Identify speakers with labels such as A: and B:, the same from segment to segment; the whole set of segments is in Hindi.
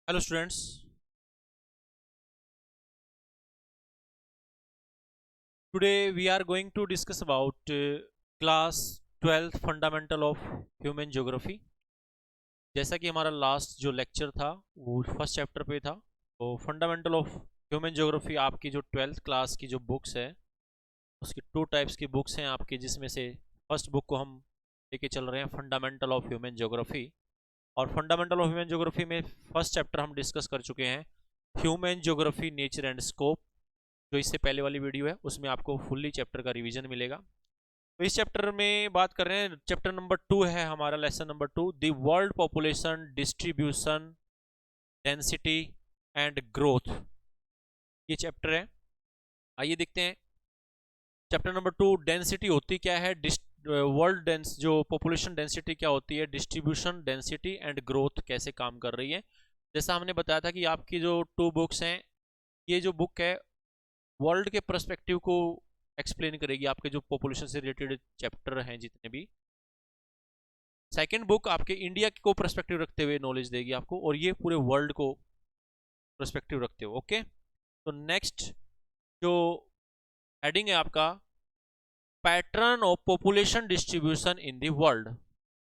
A: Hello students, today we are going to discuss about class 12th fundamental of human geography। जैसा कि हमारा लास्ट जो लेक्चर था वो फर्स्ट चैप्टर पे था, तो फंडामेंटल ऑफ ह्यूमन ज्योग्राफी आपकी जो 12th क्लास की जो बुक्स है उसकी टू टाइप्स की बुक्स हैं आपकी, जिसमें से फर्स्ट बुक को हम लेके चल रहे हैं फंडामेंटल ऑफ ह्यूमन ज्योग्राफी। और फंडामेंटल ऑफ ह्यूमन ज्योग्राफी में फर्स्ट चैप्टर हम डिस्कस कर चुके हैं, human geography nature and scope. जो इससे पहले वाली वीडियो है उसमें आपको फुल्ली चैप्टर का रिवीजन मिलेगा। तो इस चैप्टर में बात कर रहे हैं, चैप्टर नंबर 2 है हमारा, lesson number 2, the world population distribution density and growth. ये चैप्टर है। आइए देखते हैं चैप्टर नंबर 2। डेंसिटी होती क्या है, वर्ल्ड डेंस जो पॉपुलेशन डेंसिटी क्या होती है, डिस्ट्रीब्यूशन डेंसिटी एंड ग्रोथ कैसे काम कर रही है। जैसा हमने बताया था कि आपकी जो टू बुक्स हैं, ये जो बुक है वर्ल्ड के पर्सपेक्टिव को एक्सप्लेन करेगी, आपके जो पॉपुलेशन से रिलेटेड चैप्टर हैं जितने भी। सेकंड बुक आपके इंडिया को पर्सपेक्टिव रखते हुए नॉलेज देगी आपको, और ये पूरे वर्ल्ड को पर्सपेक्टिव रखते हुए। ओके, तो नेक्स्ट जो हेडिंग है आपका, pattern of population distribution in the world.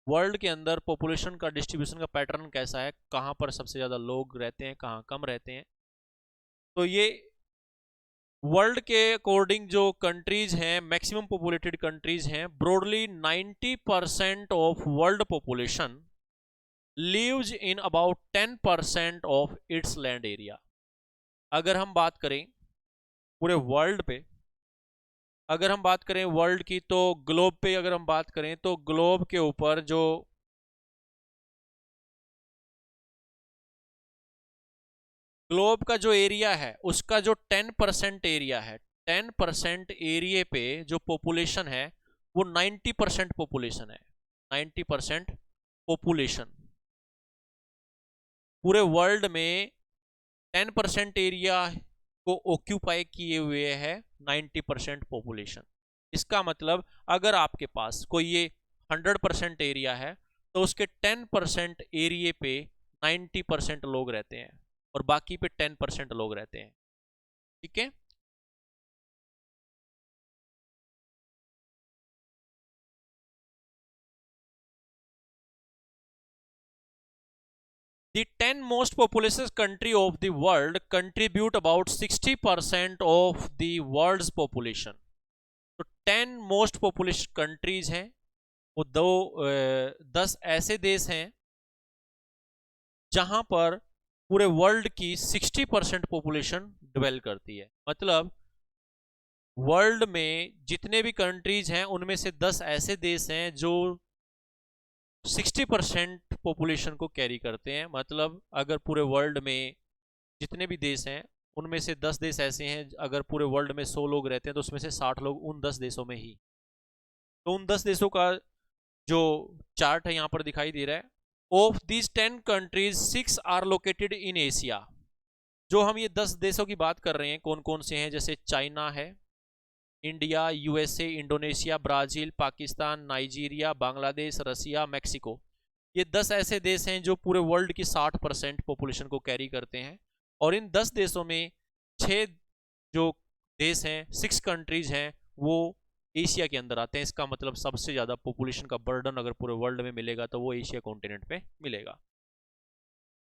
A: World के अंदर पॉपुलेशन का डिस्ट्रीब्यूशन का पैटर्न कैसा है, कहाँ पर सबसे ज़्यादा लोग रहते हैं, कहाँ कम रहते हैं। तो ये वर्ल्ड के अकॉर्डिंग जो कंट्रीज हैं, मैक्सिमम पॉपुलेटेड कंट्रीज हैं, broadly 90% of world population lives in about 10% of its land area. अगर हम बात करें पूरे वर्ल्ड पे, अगर हम बात करें वर्ल्ड की, तो ग्लोब पे अगर हम बात करें तो ग्लोब के ऊपर जो ग्लोब का जो एरिया है उसका जो 10% एरिया है, 10% एरिया पे जो पॉपुलेशन है वो 90% पॉपुलेशन है। 90% पॉपुलेशन पूरे वर्ल्ड में 10% एरिया को ऑक्यूपाई किए हुए है 90% पॉपुलेशन। इसका मतलब अगर आपके पास कोई ये 100% एरिया है तो उसके 10% एरिया पे 90% लोग रहते हैं और बाकी पे 10% लोग रहते हैं। ठीक है। The 10 most populous country of the world contribute about 60% of the world's population। तो 10 मोस्ट पॉपुलेशन कंट्रीज हैं, वो 10 ऐसे देश हैं जहां पर पूरे वर्ल्ड की 60% पॉपुलेशन डिवेल करती है। मतलब वर्ल्ड में जितने भी कंट्रीज हैं उनमें से 10 ऐसे देश हैं जो 60% पॉपुलेशन को कैरी करते हैं। मतलब अगर पूरे वर्ल्ड में जितने भी देश हैं उनमें से 10 देश ऐसे हैं, अगर पूरे वर्ल्ड में 100 लोग रहते हैं तो उसमें से 60 लोग उन 10 देशों में ही। तो उन 10 देशों का जो चार्ट है यहाँ पर दिखाई दे रहा है। Of these 10 countries 6 are located in Asia. जो हम ये 10 देशों की बात कर रहे हैं कौन कौन से हैं, जैसे चाइना है, India, USA, Indonesia, Brazil, Pakistan, Nigeria, Bangladesh, Russia, Mexico. ये 10 ऐसे देश हैं जो पूरे वर्ल्ड की 60% पॉपुलेशन को कैरी करते हैं। और इन 10 देशों में 6 जो देश हैं, 6 कंट्रीज हैं, वो एशिया के अंदर आते हैं। इसका मतलब सबसे ज़्यादा पॉपुलेशन का बर्डन अगर पूरे वर्ल्ड में मिलेगा तो वो एशिया कॉन्टिनेंट पे मिलेगा।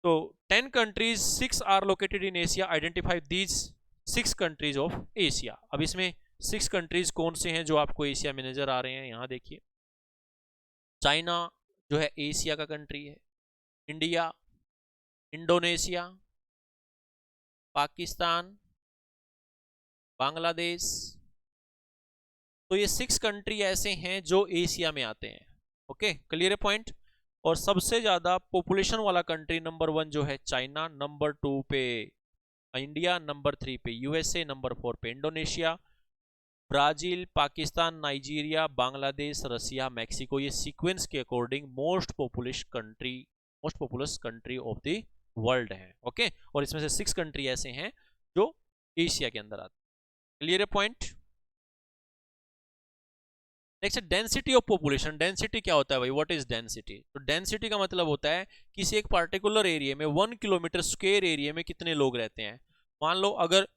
A: तो 10 countries 6 are located in Asia, identify these 6 countries of Asia. अब इसमें 6 कंट्रीज कौन से हैं जो आपको एशिया में नजर आ रहे हैं, यहाँ देखिए। चाइना जो है एशिया का कंट्री है, इंडिया, इंडोनेशिया, पाकिस्तान, बांग्लादेश। तो ये 6 कंट्री ऐसे हैं जो एशिया में आते हैं। ओके, क्लियर है पॉइंट। और सबसे ज्यादा पॉपुलेशन वाला कंट्री नंबर 1 जो है चाइना, नंबर 2 पे इंडिया, नंबर 3 पे यूएसए, नंबर 4 पे Indonesia, Brazil, Pakistan, Nigeria, Bangladesh, Russia, Mexico. ये सीक्वेंस के according most populous country of the world है। ओके, और इसमें से 6 कंट्री ऐसे हैं जो एशिया के अंदर आते हैं। क्लियर है point. Next density of population. Density क्या होता है भाई, व्हाट इज डेंसिटी? तो डेंसिटी का मतलब होता है किसी एक पार्टिकुलर एरिया में 1 किलोमीटर स्क्वायर एरिया में कितने लोग रहते हैं। मान लो अगर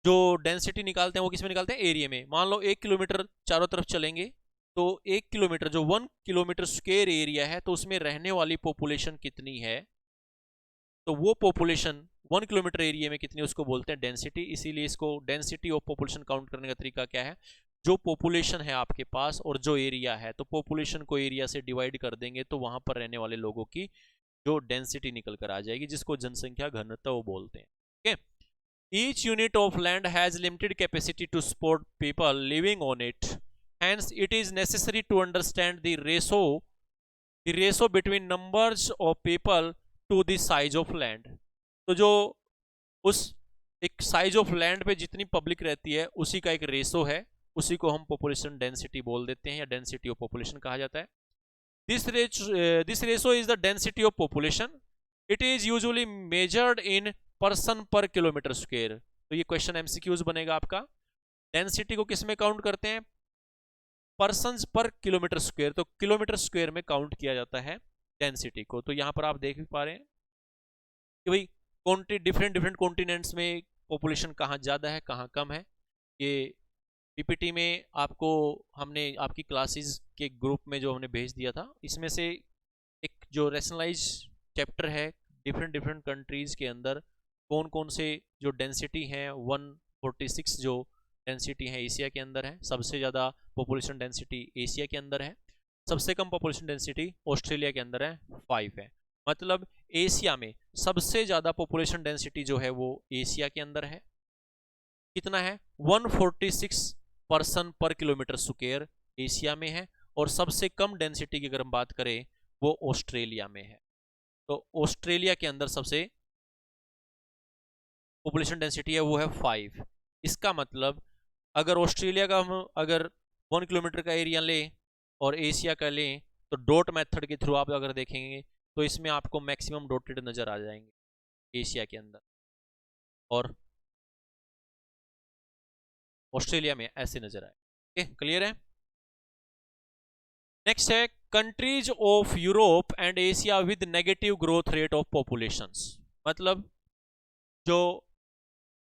A: जो डेंसिटी निकालते हैं वो किसमें निकालते हैं, एरिया में। मान लो 1 किलोमीटर चारों तरफ चलेंगे तो 1 किलोमीटर जो 1 किलोमीटर स्क्वायर एरिया है तो उसमें रहने वाली पॉपुलेशन कितनी है, तो वो पॉपुलेशन 1 किलोमीटर एरिया में कितनी, उसको बोलते हैं डेंसिटी। इसीलिए इसको डेंसिटी ऑफ पॉपुलेशन काउंट करने का तरीका क्या है, जो पॉपुलेशन है आपके पास और जो एरिया है, तो पॉपुलेशन को एरिया से डिवाइड कर देंगे तो वहां पर रहने वाले लोगों की जो डेंसिटी निकल कर आ जाएगी, जिसको जनसंख्या घनत्व वो बोलते हैं। ठीक है। Each unit of land has limited capacity to support people living on it. Hence, it is necessary to understand the ratio between numbers of people to the size of land. तो जो उस एक साइज ऑफ लैंड पे जितनी पब्लिक रहती है उसी का एक रेशो है, उसी को हम पॉपुलेशन डेंसिटी बोल देते हैं या डेंसिटी ऑफ पॉपुलेशन कहा जाता है। This ratio is the density of population. It is usually measured in person पर किलोमीटर स्क्वायर। तो ये क्वेश्चन एमसीक्यूज बनेगा आपका। डेंसिटी को किस में काउंट करते हैं, पर्सन पर किलोमीटर स्क्वायर, तो किलोमीटर स्क्वायर में काउंट किया जाता है डेंसिटी को। तो यहां पर आप देख भी पा रहे हैं कि भाई डिफरेंट कॉन्टिनेंट्स में पॉपुलेशन कहाँ ज़्यादा है कहाँ कम है। ये पीपीटी में आपको हमने आपकी क्लासेस के ग्रुप में जो हमने भेज दिया था, इसमें से एक जो रैशनलाइज चैप्टर है डिफरेंट कंट्रीज़ के अंदर कौन कौन से जो डेंसिटी हैं 146 जो डेंसिटी है एशिया के अंदर है, सबसे ज़्यादा पॉपुलेशन डेंसिटी एशिया के अंदर है, सबसे कम पॉपुलेशन डेंसिटी ऑस्ट्रेलिया के अंदर है 5 है। मतलब एशिया में सबसे ज़्यादा पॉपुलेशन डेंसिटी जो है वो एशिया के अंदर है। कितना है, 146 पर्सन पर किलोमीटर स्क्वायर एशिया में है। और सबसे कम डेंसिटी की अगर हम बात करें वो ऑस्ट्रेलिया में है। तो ऑस्ट्रेलिया के अंदर सबसे पॉपुलेशन डेंसिटी है वो है 5। इसका मतलब अगर ऑस्ट्रेलिया का हम अगर 1 किलोमीटर का एरिया लें और एशिया का लें तो डॉट मेथड के थ्रू आप अगर देखेंगे तो इसमें आपको मैक्सिमम डॉटेड नजर आ जाएंगे एशिया के अंदर, और ऑस्ट्रेलिया में ऐसे नजर आए। ओके, क्लियर है। नेक्स्ट है countries of Europe and Asia with negative growth rate of populations. मतलब जो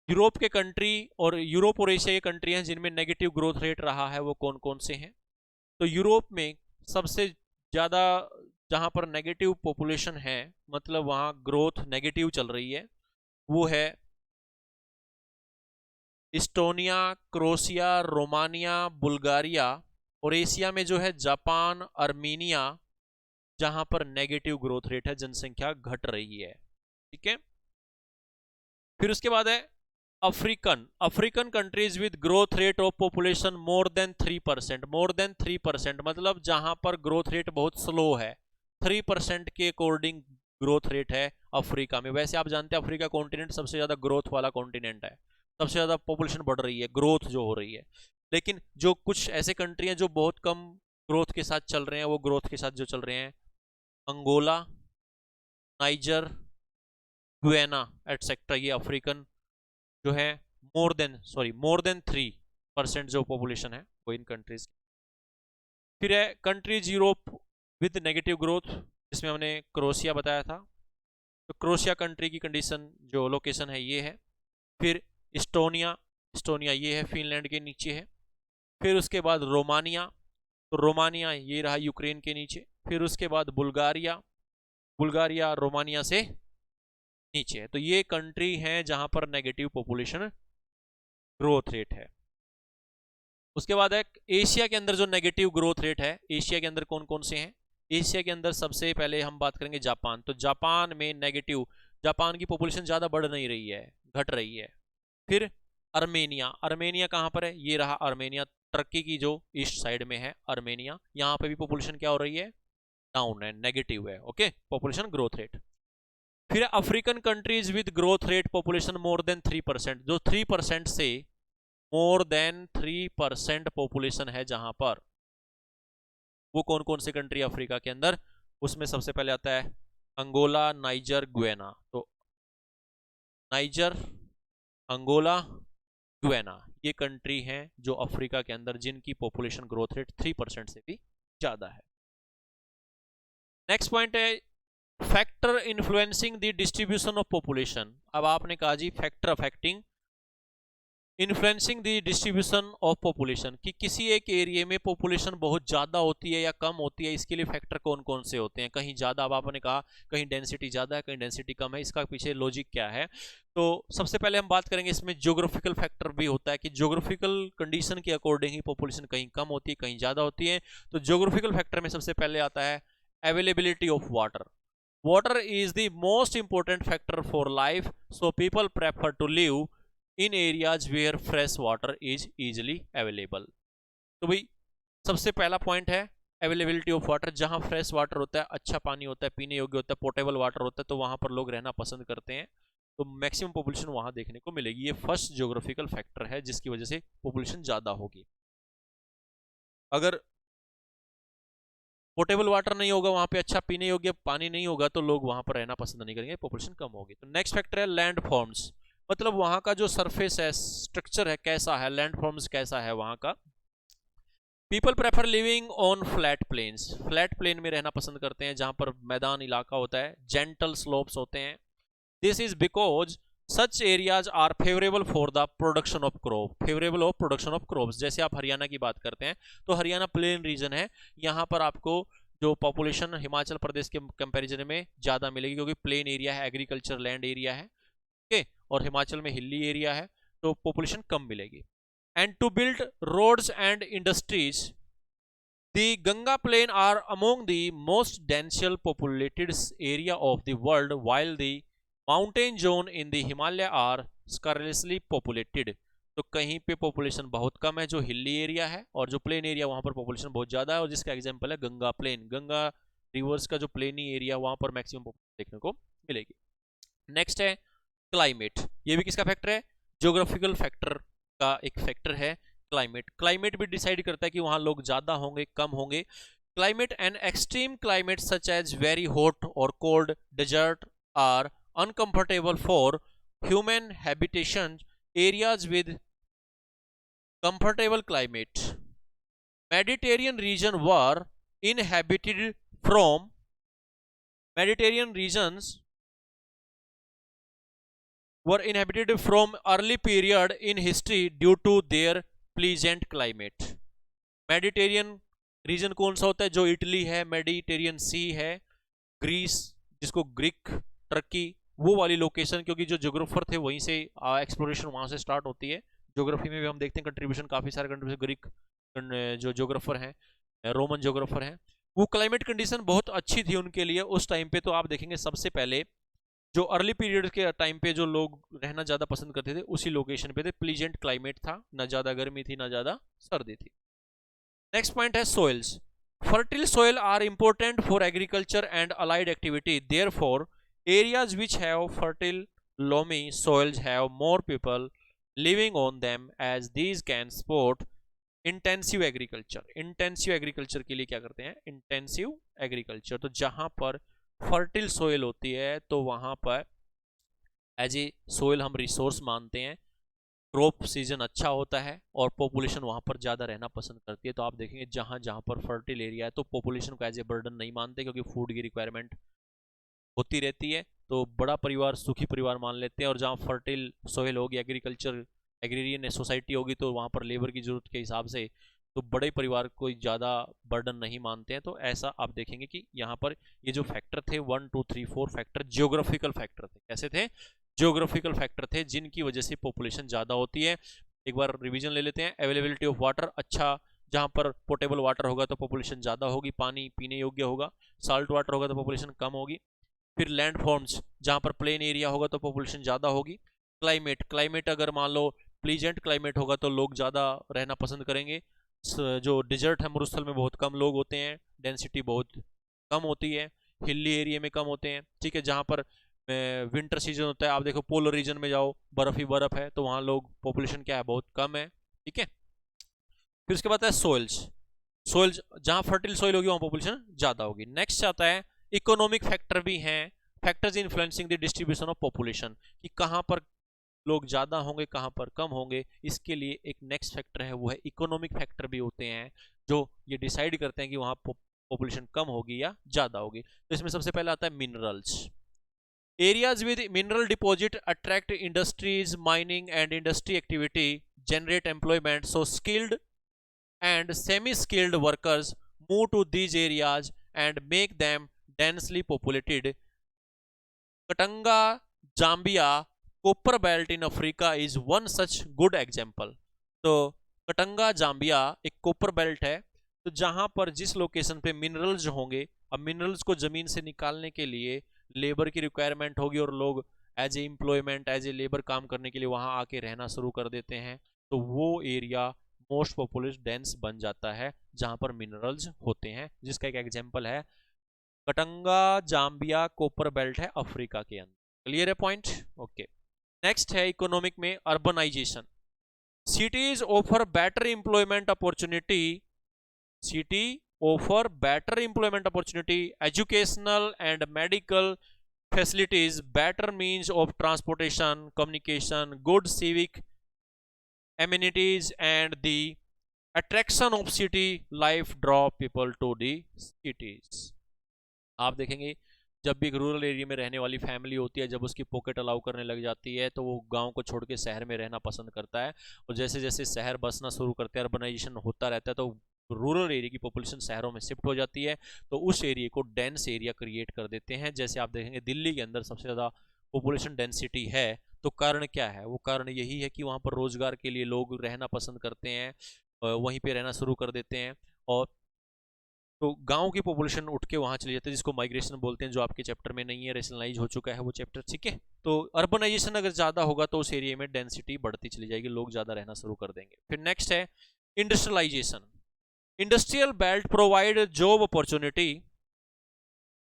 A: यूरोप के कंट्री और यूरोप और एशिया के कंट्री हैं जिनमें नेगेटिव ग्रोथ रेट रहा है वो कौन कौन से हैं। तो यूरोप में सबसे ज़्यादा जहाँ पर नेगेटिव पॉपुलेशन है, मतलब वहाँ ग्रोथ नेगेटिव चल रही है, वो है इस्टोनिया, क्रोशिया, रोमानिया, बुल्गारिया। और एशिया में जो है जापान, आर्मीनिया, जहाँ पर नेगेटिव ग्रोथ रेट है, जनसंख्या घट रही है। ठीक है। फिर उसके बाद है African countries with growth rate of population more than 3%। More than 3% मतलब जहां पर ग्रोथ रेट बहुत स्लो है, 3% के अकॉर्डिंग ग्रोथ रेट है अफ्रीका में। वैसे आप जानते हैं अफ्रीका कॉन्टिनेंट सबसे ज्यादा ग्रोथ वाला कॉन्टिनेंट है, सबसे ज्यादा पॉपुलेशन बढ़ रही है, ग्रोथ जो हो रही है। लेकिन जो कुछ ऐसे कंट्री हैं जो बहुत कम ग्रोथ के साथ चल रहे हैं, वो ग्रोथ के साथ जो चल रहे हैं अंगोला, नाइजर, गुयाना एटसेट्रा, ये अफ्रीकन जो है मोर देन 3% जो पॉपुलेशन है वो इन कंट्रीज। फिर है countries Europe with negative growth, जिसमें हमने क्रोशिया बताया था। तो क्रोशिया कंट्री की कंडीशन जो लोकेशन है ये है। फिर इस्टोनिया ये है, फिनलैंड के नीचे है। फिर उसके बाद रोमानिया, तो रोमानिया ये रहा यूक्रेन के नीचे। फिर उसके बाद बुल्गारिया रोमानिया से नीचे है। तो ये कंट्री हैं जहां पर नेगेटिव पॉपुलेशन ग्रोथ रेट है। उसके बाद है एशिया के अंदर जो नेगेटिव ग्रोथ रेट है, एशिया के अंदर कौन कौन से हैं। एशिया के अंदर सबसे पहले हम बात करेंगे जापान। तो जापान में नेगेटिव, जापान की पॉपुलेशन ज्यादा बढ़ नहीं रही है, घट रही है। फिर अर्मेनिया कहां पर है, ये रहा अर्मेनिया, टर्की की जो ईस्ट साइड में है अर्मेनिया। यहाँ पे भी पॉपुलेशन क्या हो रही है, डाउन है, नेगेटिव है। Okay, population growth rate. फिर African countries with growth rate population more than 3%, जो 3% से मोर देन 3% पॉपुलेशन है जहां पर, वो कौन कौन से कंट्री अफ्रीका के अंदर, उसमें सबसे पहले आता है अंगोला, नाइजर, गुयाना। तो नाइजर, अंगोला, गुयाना ये कंट्री हैं जो अफ्रीका के अंदर जिनकी पॉपुलेशन ग्रोथ रेट 3% से भी ज्यादा है। नेक्स्ट पॉइंट है factor influencing the distribution of population. अब आपने कहा जी factor affecting influencing the distribution of population, कि किसी एक एरिया में पॉपुलेशन बहुत ज़्यादा होती है या कम होती है, इसके लिए फैक्टर कौन कौन से होते हैं। कहीं ज़्यादा, अब आपने कहा कहीं डेंसिटी ज़्यादा है, कहीं डेंसिटी कम है, इसका पीछे लॉजिक क्या है। तो सबसे पहले हम बात करेंगे इसमें ज्योग्राफिकल फैक्टर भी होता है कि ज्योग्राफिकल कंडीशन के अकॉर्डिंग ही पॉपुलेशन कहीं कम होती है कहीं ज़्यादा होती है। तो ज्योग्राफिकल फैक्टर में सबसे पहले आता है availability of water. Water is the most important factor for life, so people prefer to live in areas where fresh water is easily available. तो भाई सबसे पहला पॉइंट है अवेलेबिलिटी ऑफ वाटर। जहां फ्रेश वाटर होता है, अच्छा पानी होता है, पीने योग्य होता है, पोर्टेबल वाटर होता है, तो वहां पर लोग रहना पसंद करते हैं, तो मैक्सिमम पॉपुलेशन वहां देखने को मिलेगी। ये फर्स्ट ज्योग्राफिकल फैक्टर है जिसकी वजह से पॉपुलेशन ज्यादा होगी। अगर पोर्टेबल वाटर नहीं होगा वहां पे, अच्छा पीने योग्य पानी नहीं होगा, तो लोग वहां पर रहना पसंद नहीं करेंगे, पॉपुलेशन कम होगी। तो नेक्स्ट फैक्टर है लैंड फॉर्म्स, मतलब वहां का जो सरफेस है, स्ट्रक्चर है, कैसा है, लैंड फॉर्म्स कैसा है वहां का। People prefer living on flat plains, flat plain में रहना पसंद करते हैं जहां पर मैदान इलाका होता है, जेंटल स्लोप्स होते हैं। This is because such areas are favourable for the production of crop, favourable of production of crops. जैसे आप हरियाणा की बात करते हैं तो हरियाणा प्लेन रीजन है, यहाँ पर आपको जो पॉपुलेशन हिमाचल प्रदेश के कंपैरिजन में ज्यादा मिलेगी, क्योंकि प्लेन एरिया है, एग्रीकल्चर लैंड एरिया है, ओके, और हिमाचल में हिली एरिया है, तो पॉपुलेशन कम मिलेगी। And to build roads and industries the Ganga plain are among the most densely populated area of the world, while the mountain zone in the Himalaya are scarcely populated. तो कहीं पे पॉपुलेशन बहुत कम है जो हिली एरिया है, और जो प्लेन एरिया वहां पर पॉपुलेशन बहुत ज्यादा है, और जिसका एग्जांपल है गंगा प्लेन, गंगा रिवर्स का जो प्लेनी एरिया वहां पर मैक्सिमम पॉपुलेशन देखने को मिलेगी। नेक्स्ट है क्लाइमेट, ये भी किसका फैक्टर है, ज्योग्राफिकल फैक्टर का एक फैक्टर है क्लाइमेट। क्लाइमेट भी डिसाइड करता है कि वहां लोग ज्यादा होंगे कम होंगे। Climate and extreme climate such as very hot और cold desert are uncomfortable for human habitation. Areas with comfortable climate, Mediterranean region were inhabited from Mediterranean regions were inhabited from early period in history due to their pleasant climate. Mediterranean region कौन सा होता है, जो इटली है, मेडिटेरियन सी है, ग्रीस जिसको ग्रीक, टर्की, वो वाली लोकेशन, क्योंकि जो ज्योग्राफर थे वहीं से एक्सप्लोरेशन वहां से स्टार्ट होती है। ज्योग्राफी में भी हम देखते हैं कंट्रीब्यूशन काफी सारे कंट्रीब्यूशन, ग्रीक जो ज्योग्राफर हैं, रोमन ज्योग्राफर हैं, वो क्लाइमेट कंडीशन बहुत अच्छी थी उनके लिए उस टाइम पे। तो आप देखेंगे सबसे पहले जो अर्ली पीरियड के टाइम पे जो लोग रहना ज्यादा पसंद करते थे उसी लोकेशन पे थे, प्लीजेंट क्लाइमेट था, ना ज्यादा गर्मी थी ना ज्यादा सर्दी थी। नेक्स्ट पॉइंट है soils. Fertile soil are important for agriculture and allied activity, therefore areas which have fertile loamy soils have more people living on them, as these can support intensive agriculture. intensive agriculture के लिए क्या करते हैं, intensive agriculture। तो जहां पर फर्टिल सोइल होती है तो वहां पर एज ए सोइल हम रिसोर्स मानते हैं, क्रॉप सीजन अच्छा होता है और पॉपुलेशन वहां पर ज्यादा रहना पसंद करती है। तो आप देखेंगे जहां जहां पर फर्टिल एरिया है तो पॉपुलेशन को एज ए बर्डन नहीं मानते, क्योंकि फूड की रिक्वायरमेंट होती रहती है, तो बड़ा परिवार सुखी परिवार मान लेते हैं। और जहाँ फर्टिल सोइल होगी, एग्रीकल्चर एग्रीरियन सोसाइटी होगी, तो वहाँ पर लेबर की जरूरत के हिसाब से तो बड़े परिवार को ज़्यादा बर्डन नहीं मानते हैं। तो ऐसा आप देखेंगे कि यहाँ पर ये जो फैक्टर थे 1 2 3 4 फैक्टर ज्योग्राफिकल फैक्टर थे। कैसे थे, ज्योग्राफिकल फैक्टर थे जिनकी वजह से पॉपुलेशन ज़्यादा होती है। एक बार रिविजन ले लेते हैं। अवेलेबिलिटी ऑफ वाटर, अच्छा जहाँ पर पोर्टेबल वाटर होगा तो पॉपुलेशन ज़्यादा होगी, पानी पीने योग्य होगा। साल्ट वाटर होगा तो पॉपुलेशन कम होगी। फिर लैंड फॉर्म्स, जहां पर प्लेन एरिया होगा तो पॉपुलेशन ज्यादा होगी। क्लाइमेट, क्लाइमेट अगर मान लो प्लीजेंट क्लाइमेट होगा तो लोग ज्यादा रहना पसंद करेंगे। जो डिजर्ट है, मरुस्थल में बहुत कम लोग होते हैं, डेंसिटी बहुत कम होती है, हिली एरिया में कम होते हैं, ठीक है। जहां पर विंटर सीजन होता है, आप देखो पोलर रीजन में जाओ, बर्फ ही बर्फ है, तो वहां लोग पॉपुलेशन क्या है, बहुत कम है, ठीक है। फिर उसके बाद है सोइल्स, सोइल्स जहां फर्टिल सोइल होगी वहां पॉपुलेशन ज्यादा होगी। नेक्स्ट आता है इकोनॉमिक फैक्टर भी हैं, factors influencing the distribution of population, कि कहां पर लोग ज़्यादा होंगे, कहाँ पर कम होंगे, इसके लिए एक नेक्स्ट फैक्टर है, वो है इकोनॉमिक फैक्टर भी होते हैं जो ये डिसाइड करते हैं कि वहाँ पॉपुलेशन कम होगी या ज़्यादा होगी। तो इसमें सबसे पहले आता है minerals. Areas with mineral deposit attract industries, mining and industry activity, generate employment, so skilled and semi-skilled workers move to these areas and make them densely populated. Katanga, Zambia, Copper Belt in Africa is one such good example. तो कटंगा जाम्बिया एक कोपर बेल्ट है, तो जहां पर जिस लोकेशन पे मिनरल्स होंगे, अब मिनरल्स को जमीन से निकालने के लिए लेबर की रिक्वायरमेंट होगी और लोग as a employment, as a labour काम करने के लिए वहां आके रहना शुरू कर देते हैं, तो वो एरिया मोस्ट पॉपुलस डेंस बन जाता है जहां पर मिनरल्स होते हैं, जिसका एक एग्जांपल है कटंगा जाम्बिया कोपर बेल्ट है अफ्रीका के अंदर। क्लियर है पॉइंट? ओके। नेक्स्ट है इकोनॉमिक में urbanisation. Cities offer better employment opportunity, city offer better employment opportunity, educational and medical facilities, better means of transportation, communication, good civic amenities, and the attraction of city life draw people to the cities. आप देखेंगे जब भी एक रूरल एरिया में रहने वाली फैमिली होती है, जब उसकी पॉकेट अलाउ करने लग जाती है तो वो गांव को छोड़ के शहर में रहना पसंद करता है, और जैसे जैसे शहर बसना शुरू करते हैं, अर्बनाइजेशन होता रहता है, तो रूरल एरिया की पॉपुलेशन शहरों में शिफ्ट हो जाती है, तो उस एरिया को डेंस एरिया क्रिएट कर देते हैं। जैसे आप देखेंगे दिल्ली के अंदर सबसे ज़्यादा पॉपुलेशन डेंसिटी है, तो कारण क्या है? वो कारण यही है कि वहाँ पर रोजगार के लिए लोग रहना पसंद करते हैं, वहीं पे रहना शुरू कर देते हैं, और तो गांव की पॉपुलेशन उठ के वहां चली जाती है, जिसको माइग्रेशन बोलते हैं, जो आपके चैप्टर में नहीं है, रेशनलाइज हो चुका है वो चैप्टर, ठीक है। तो अर्बनाइजेशन अगर ज्यादा होगा तो उस एरिया में डेंसिटी बढ़ती चली जाएगी, लोग ज्यादा रहना शुरू कर देंगे। फिर नेक्स्ट है industrialisation. Industrial belt provide job opportunity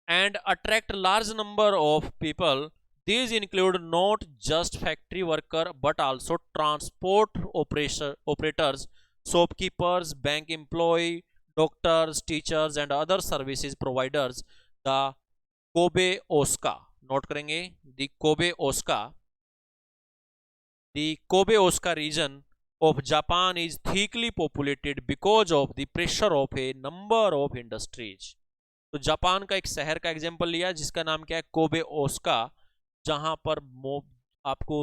A: and attract large number of people. These include not just factory worker but also transport operators, shopkeepers, bank employee, doctors, teachers and other services providers. The Kobe Osaka, note करेंगे, the Kobe Osaka region of Japan is thickly populated because of the pressure of a number of industries. तो जापान का एक शहर का एग्जांपल लिया जिसका नाम क्या है? कोबे ओस्का, जहां पर आपको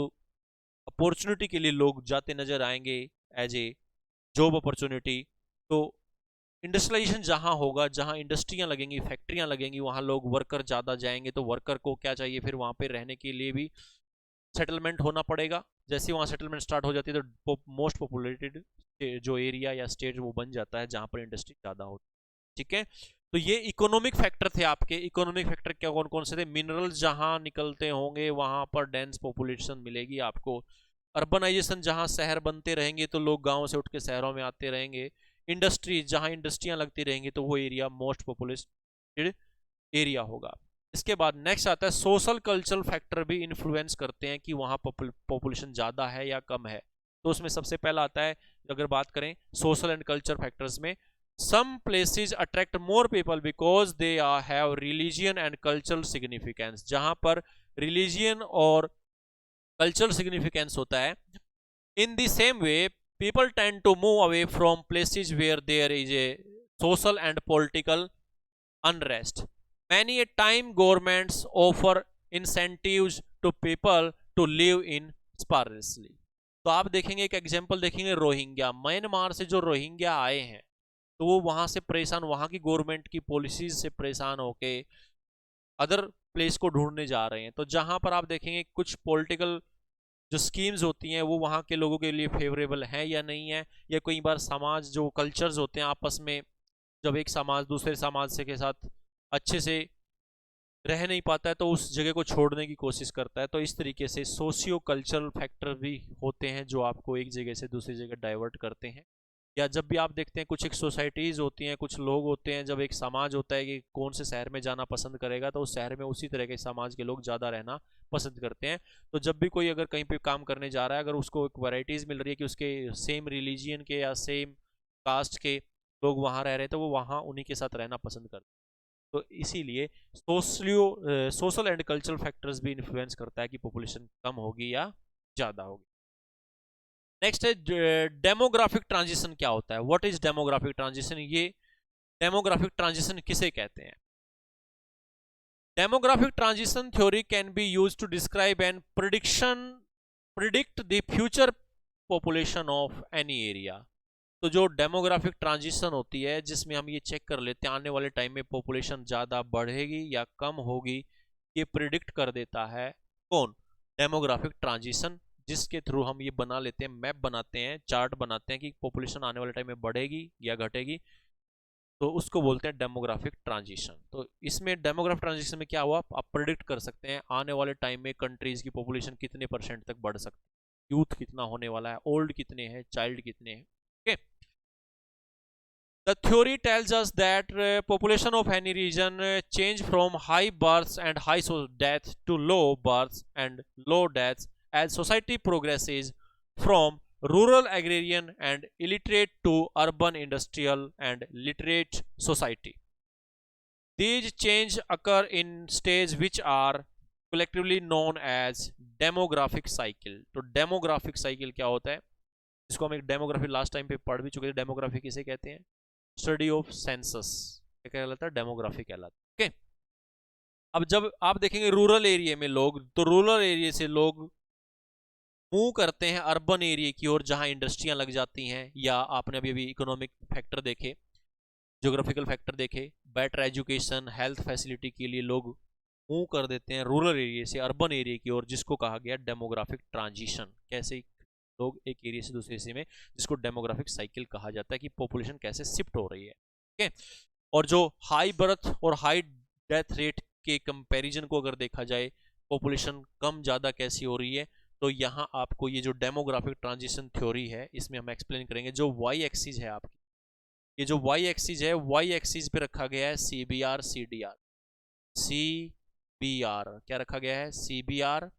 A: अपॉर्चुनिटी के लिए लोग जाते नजर आएंगे एज ए जॉब अपॉर्चुनिटी। तो इंडस्ट्रियलाइजेशन जहां होगा, जहां इंडस्ट्रियां लगेंगी, फैक्ट्रियां लगेंगी, वहां लोग वर्कर ज्यादा जाएंगे, तो वर्कर को क्या चाहिए? फिर वहां पे रहने के लिए भी सेटलमेंट होना पड़ेगा। जैसे वहां सेटलमेंट स्टार्ट हो जाती है तो मोस्ट पॉपुलेटेड जो एरिया या स्टेट वो बन जाता है जहां पर इंडस्ट्री ज्यादा होती है, ठीक है। तो ये इकोनॉमिक फैक्टर थे आपके। इकोनॉमिक फैक्टर क्या कौन कौन से थे? मिनरल्स जहां निकलते होंगे वहां पर डेंस पॉपुलेशन मिलेगी आपको। अर्बनाइजेशन, जहां शहर बनते रहेंगे तो लोग गांव से उठ के शहरों में आते रहेंगे। इंडस्ट्रीज, जहां इंडस्ट्रियां लगती रहेंगी तो वो एरिया मोस्ट पॉपुलेटेड एरिया होगा। इसके बाद नेक्स्ट आता है सोशल कल्चरल फैक्टर भी इन्फ्लुएंस करते हैं कि वहां पॉपुलेशन ज्यादा है या कम है। तो उसमें सबसे पहला आता है, अगर बात करें सोशल एंड कल्चर फैक्टर्स में, some places attract more people because they have religion and cultural significance. जहां पर religion और cultural significance होता है, in the same way people tend to move away from places where there is a social and political unrest. Many a time governments offer incentives to people to live in sparsely. तो आप देखेंगे एक एग्जांपल देखेंगे, रोहिंग्या, म्यांमार से जो रोहिंग्या आए हैं तो वो वहां से परेशान, वहां की गवर्नमेंट की पॉलिसीज से परेशान होके अदर प्लेस को ढूंढने जा रहे हैं। तो जहां पर आप देखेंगे कुछ पॉलिटिकल जो स्कीम्स होती हैं वो वहां के लोगों के लिए फेवरेबल हैं या नहीं है, या कई बार समाज जो कल्चर्स होते हैं आपस में, जब एक समाज दूसरे समाज से के साथ अच्छे से रह नहीं पाता है तो उस जगह को छोड़ने की कोशिश करता है। तो इस तरीके से सोशियो कल्चरल फैक्टर भी होते हैं जो आपको एक जगह से दूसरी जगह डाइवर्ट करते हैं। या जब भी आप देखते हैं कुछ एक सोसाइटीज होती हैं, कुछ लोग होते हैं, जब एक समाज होता है कि कौन से शहर में जाना पसंद करेगा तो उस शहर में उसी तरह के समाज के लोग ज़्यादा रहना पसंद करते हैं। तो जब भी कोई अगर कहीं पे काम करने जा रहा है, अगर उसको एक वैरायटीज़ मिल रही है कि उसके सेम रिलीजियन के या सेम कास्ट के लोग वहाँ रह रहे हैं, तो वो वहाँ उन्हीं के साथ रहना पसंद करते हैं। तो इसीलिए सोशल एंड कल्चरल फैक्टर्स भी इन्फ्लुएंस करता है कि पॉपुलेशन कम होगी या ज्यादा होगी। नेक्स्ट है डेमोग्राफिक ट्रांजिशन क्या होता है, व्हाट इज डेमोग्राफिक ट्रांजिशन, ये डेमोग्राफिक ट्रांजिशन किसे कहते हैं। Demographic transition theory can be used to describe and predict the future population of any area. तो जो डेमोग्राफिक ट्रांजिशन होती है जिसमें हम ये चेक कर लेते हैं आने वाले टाइम में पॉपुलेशन ज़्यादा बढ़ेगी या कम होगी, ये प्रिडिक्ट कर देता है कौन, डेमोग्राफिक ट्रांजिशन, जिसके थ्रू हम ये बना लेते हैं, मैप बनाते हैं, चार्ट बनाते हैं कि पॉपुलेशन आने वाले टाइम में बढ़ेगी या घटेगी, तो उसको बोलते हैं डेमोग्राफिक ट्रांजिशन। तो इसमें डेमोग्राफिक ट्रांजिशन में क्या हुआ, आप प्रिडिक्ट कर सकते हैं आने वाले टाइम में कंट्रीज की पॉपुलेशन कितने % तक बढ़ सकती है, यूथ कितना होने वाला है, ओल्ड कितने हैं, चाइल्ड कितने हैं। Okay, the theory tells us that population of any region change from high births and high death to low births and low deaths as society progresses from rural agrarian and illiterate to urban industrial and literate society. These changes occur in stages which are collectively known as demographic cycle. तो demographic cycle क्या होता है, इसको हम एक डेमोग्राफी लास्ट टाइम पे पढ़ भी चुके थे। डेमोग्राफी किसे कहते हैं, स्टडी ऑफ सेंसस, क्या कहलाता है, डेमोग्राफी कहलाता है। ओके, अब जब आप देखेंगे रूरल एरिया में लोग, तो रूरल एरिया से लोग मूव करते हैं अर्बन एरिया की ओर जहां इंडस्ट्रियां लग जाती हैं, या आपने अभी अभी इकोनॉमिक फैक्टर देखे, ज्योग्राफिकल फैक्टर देखे, बेटर एजुकेशन, हेल्थ फैसिलिटी के लिए लोग मूव कर देते हैं रूरल एरिया से अर्बन एरिया की ओर, जिसको कहा गया डेमोग्राफिक ट्रांजिशन। कैसे लोग एक एरिया से दूसरे एरिया में, जिसको डेमोग्राफिक साइकिल कहा जाता है कि पॉपुलेशन कैसे शिफ्ट हो रही है। ओके, और जो हाई बर्थ और हाई डेथ रेट के कंपैरिजन को अगर देखा जाए, पॉपुलेशन कम ज़्यादा कैसी हो रही है, तो यहाँ आपको ये जो डेमोग्राफिक ट्रांजिशन थ्योरी है इसमें हम एक्सप्लेन करेंगे। जो वाई एक्सिस है आपकी, ये जो वाई एक्सिस है, वाई एक्सिस पे रखा गया है CBR CDR। CBR क्या रखा गया है, CBR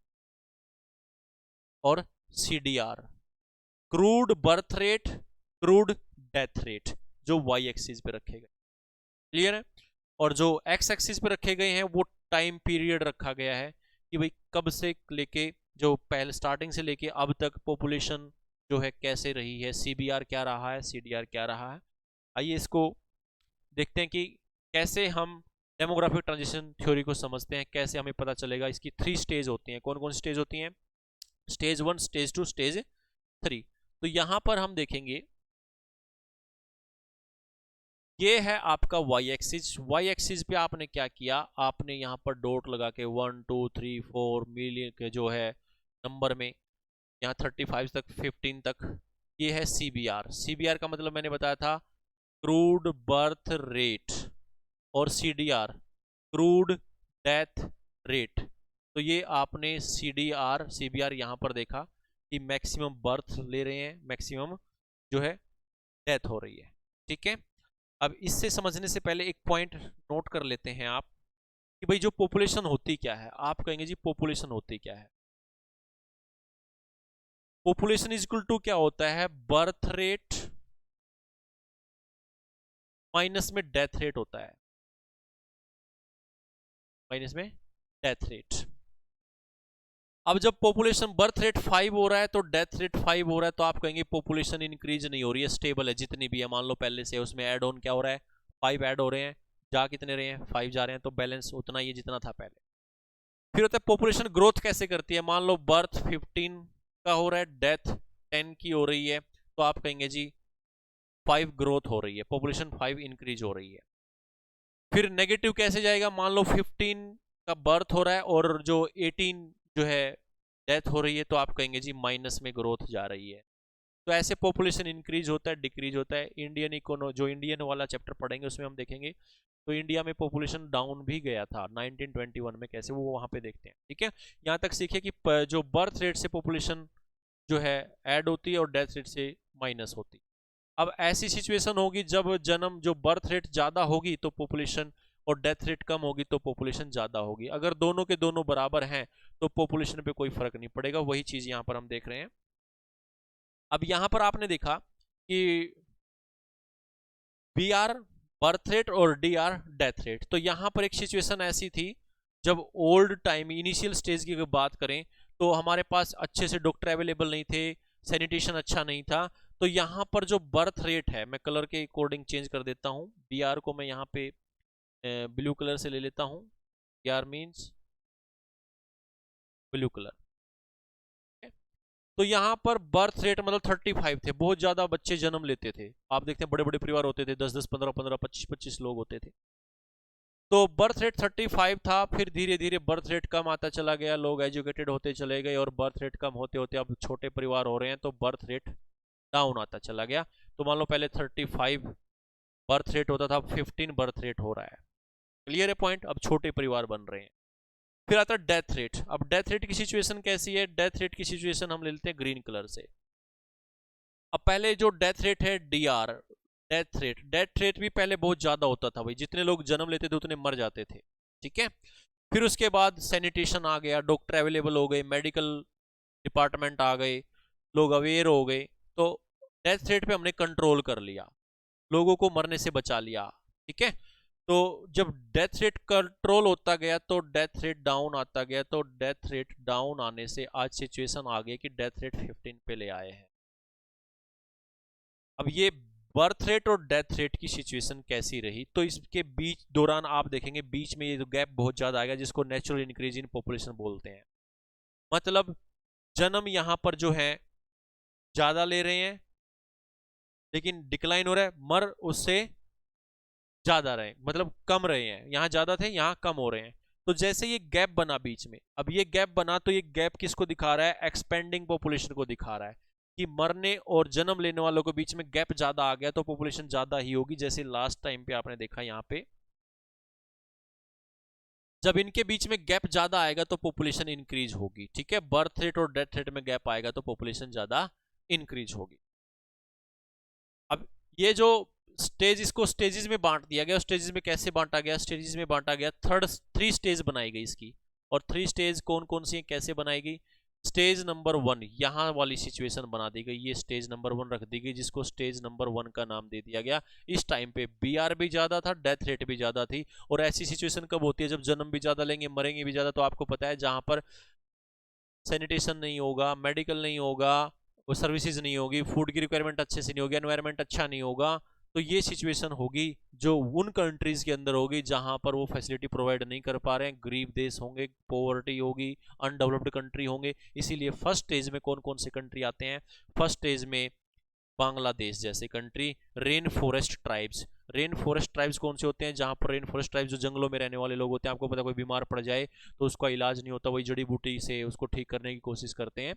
A: और CDR, crude birth rate, crude death rate, जो वाई एक्सिस पे रखे गए, क्लियर है। और जो एक्स एक्सिस पे रखे गए हैं वो टाइम पीरियड रखा गया है कि भाई कब से लेके, जो पहले स्टार्टिंग से लेके अब तक पॉपुलेशन जो है कैसे रही है, CBR क्या रहा है, CDR क्या रहा है। आइए इसको देखते हैं कि कैसे हम डेमोग्राफिक ट्रांजिशन थ्योरी को समझते हैं, कैसे हमें पता चलेगा। इसकी 3 स्टेज होती हैं, कौन कौन सी स्टेज होती हैं, स्टेज 1, स्टेज 2, स्टेज 3। तो यहां पर हम देखेंगे ये है आपका वाई एक्सिस। वाई एक्सिस पे आपने क्या किया, आपने यहाँ पर डॉट लगा के 1 2 3 4 मिलियन के जो है नंबर में, यहाँ 35 तक 15 तक, ये है CBR। CBR का मतलब मैंने बताया था क्रूड बर्थ रेट, और CDR क्रूड डेथ रेट। तो ये आपने CBR यहाँ पर देखा कि मैक्सिमम बर्थ ले रहे हैं, मैक्सिमम जो है डेथ हो रही है, ठीक है। अब इससे समझने से पहले एक पॉइंट नोट कर लेते हैं आप कि भाई जो पॉपुलेशन होती क्या है। आप कहेंगे जी पॉपुलेशन होती क्या है, पॉपुलेशन इज इक्वल टू क्या होता है, बर्थ रेट माइनस में डेथ रेट होता है, माइनस में डेथ रेट। अब जब पॉपुलेशन बर्थ रेट 5 हो रहा है तो डेथ रेट 5 हो रहा है, तो आप कहेंगे पॉपुलेशन इंक्रीज नहीं हो रही है, स्टेबल है, जितनी भी है मान लो पहले से उसमें ऐड ऑन क्या हो रहा है, 5 ऐड हो रहे हैं, जा कितने रहे हैं, 5 जा रहे हैं, तो बैलेंस उतना ही जितना था पहले। फिर होता है पॉपुलेशन ग्रोथ कैसे करती है, मान लो बर्थ 15 का हो रहा है, डेथ 10 की हो रही है, तो आप कहेंगे जी 5 ग्रोथ हो रही है, पॉपुलेशन 5 इंक्रीज हो रही है। फिर नेगेटिव कैसे जाएगा, मान लो 15 का बर्थ हो रहा है और जो 18 जो है डेथ हो रही है, तो आप कहेंगे जी माइनस में ग्रोथ जा रही है। तो ऐसे पॉपुलेशन इंक्रीज होता है, डिक्रीज होता है। इंडियन इकोनो जो इंडियन वाला चैप्टर पढ़ेंगे उसमें हम देखेंगे, तो इंडिया में पॉपुलेशन डाउन भी गया था 1921 में, कैसे वो वहां पे देखते हैं, ठीक है। यहाँ तक सीखिए कि जो बर्थ रेट से पॉपुलेशन जो है ऐड होती है और डेथ रेट से माइनस होती है। अब ऐसी सिचुएशन होगी जब जन्म जो बर्थ रेट ज़्यादा होगी तो पॉपुलेशन, और डेथ रेट कम होगी तो पॉपुलेशन ज़्यादा होगी। अगर दोनों के दोनों बराबर हैं तो पॉपुलेशन पे कोई फर्क नहीं पड़ेगा, वही चीज़ यहाँ पर हम देख रहे हैं। अब यहाँ पर आपने देखा कि BR बर्थ रेट और DR डेथ रेट। तो यहाँ पर एक सिचुएशन ऐसी थी जब ओल्ड टाइम इनिशियल स्टेज की अगर बात करें तो हमारे पास अच्छे से डॉक्टर अवेलेबल नहीं थे, सैनिटेशन अच्छा नहीं था। तो यहाँ पर जो बर्थ रेट है, मैं कलर के अकॉर्डिंग चेंज कर देता हूँ। BR को मैं यहाँ पे ब्लू कलर से ले लेता हूँ। BR means blue colour. तो यहाँ पर बर्थ रेट मतलब 35 थे, बहुत ज्यादा बच्चे जन्म लेते थे। आप देखते हैं बड़े बड़े परिवार होते थे, 10-10, 15-15, 25-25 लोग होते थे। तो बर्थ रेट 35 था, फिर धीरे धीरे बर्थ रेट कम आता चला गया, लोग एजुकेटेड होते चले गए, और बर्थ रेट कम होते होते अब छोटे परिवार हो रहे हैं, तो बर्थ रेट डाउन आता चला गया। तो मान लो पहले 35 बर्थ रेट होता था, अब 15 बर्थ रेट हो रहा है। क्लियर है पॉइंट? अब छोटे परिवार बन रहे हैं। फिर आता है डेथ रेट। अब डेथ रेट की सिचुएशन कैसी है? डेथ रेट की सिचुएशन हम ले लेते हैं ग्रीन कलर से। अब पहले जो डेथ रेट है DR, डेथ रेट भी पहले बहुत ज्यादा होता था भाई, जितने लोग जन्म लेते थे उतने मर जाते थे। ठीक है। फिर उसके बाद सैनिटेशन आ गया, डॉक्टर अवेलेबल हो गए, मेडिकल डिपार्टमेंट आ गए, लोग अवेयर हो गए, तो डेथ रेट पे हमने कंट्रोल कर लिया, लोगों को मरने से बचा लिया। ठीक है। तो जब डेथ रेट कंट्रोल होता गया तो डेथ रेट डाउन आता गया, तो डेथ रेट डाउन आने से आज सिचुएशन आ गई कि डेथ रेट 15 पे ले आए हैं। अब ये बर्थ रेट और डेथ रेट की सिचुएशन कैसी रही, तो इसके बीच दौरान आप देखेंगे बीच में ये जो गैप बहुत ज्यादा आएगा, जिसको नेचुरल इंक्रीज इन पॉपुलेशन बोलते हैं। मतलब जन्म यहां पर जो है ज्यादा ले रहे हैं, लेकिन डिक्लाइन हो रहा है, मर उससे ज्यादा रहे, मतलब कम रहे हैं, यहां ज्यादा थे यहां कम हो रहे हैं। तो जैसे ये गैप बना बीच में, अब ये गैप बना, तो ये गैप किसको दिखा रहा है? एक्सपेंडिंग पॉपुलेशन को दिखा रहा है कि मरने और जन्म लेने वालों के बीच में गैप ज्यादा आ गया, तो पॉपुलेशन ज्यादा ही होगी। जैसे लास्ट टाइम पे आपने देखा यहाँ पे, जब इनके बीच में गैप ज्यादा आएगा तो पॉपुलेशन इंक्रीज होगी। ठीक है। बर्थ रेट और डेथ रेट में गैप आएगा तो पॉपुलेशन ज्यादा इंक्रीज होगी। अब ये जो स्टेज, इसको स्टेजेस में बांट दिया गया। स्टेजेस में कैसे बांटा गया? स्टेजेस में बांटा गया, 3 स्टेज बनाई गई इसकी। और 3 स्टेज कौन कौन सी है, कैसे बनाई गई? स्टेज नंबर 1 यहाँ वाली सिचुएशन बना दी गई, ये स्टेज नंबर 1 रख दी गई, जिसको स्टेज नंबर 1 का नाम दे दिया गया। इस टाइम पे BR भी ज्यादा था, डेथ रेट भी ज्यादा थी। और ऐसी सिचुएशन कब होती है? जब जन्म भी ज्यादा लेंगे, मरेंगे भी ज्यादा। तो आपको पता है जहां पर सैनिटेशन नहीं होगा, मेडिकल नहीं होगा, वो सर्विसेज नहीं होगी, फूड की रिक्वायरमेंट अच्छे से नहीं होगी, एनवायरनमेंट अच्छा नहीं होगा, तो ये सिचुएशन होगी जो उन कंट्रीज के अंदर होगी जहां पर वो फैसिलिटी प्रोवाइड नहीं कर पा रहे हैं, गरीब देश होंगे, पॉवर्टी होगी, अनडेवलप्ड कंट्री होंगे। इसीलिए फर्स्ट स्टेज में कौन कौन से कंट्री आते हैं? फर्स्ट स्टेज में बांग्लादेश जैसे country, rain forest tribes. Rain forest tribes कौन से होते हैं? जहां पर रेन फॉरेस्ट ट्राइब्स जो जंगलों में रहने वाले लोग होते हैं, आपको पता कोई बीमार पड़ जाए तो उसका इलाज नहीं होता, वही जड़ी बूटी से उसको ठीक करने की कोशिश करते हैं।